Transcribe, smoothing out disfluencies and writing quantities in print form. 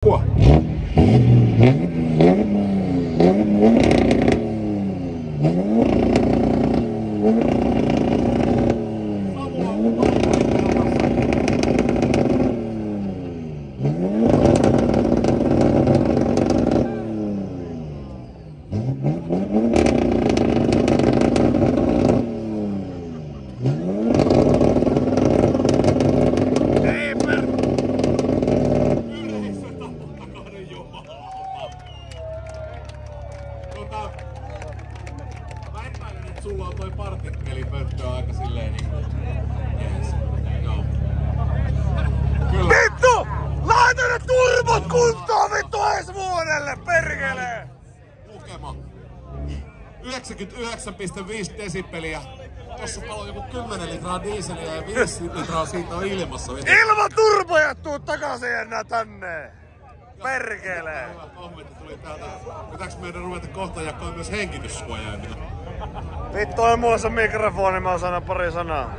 Qua. Mä epäilen, että sulla on toi partikkelipönttö aika silleen niinku jees. Joo. Kyllä. Vittu! Laita ne turbot kuntoon vittu ensi vuodelle, perkele! Lukema. 99,5 desibeliä. Tossa paloi joku 10 litraa diiseliä ja 5 litraa siitä on ilmassa. Ilman turboja tuu takaisin enää tänne! Perkele! Hyvä kommentti tuli täältä. Pitääks meidän ruveta kohta jakaa myös hengityssuojaimia? Vittu on muassa mikrofoni, mä sanon pari sanaa.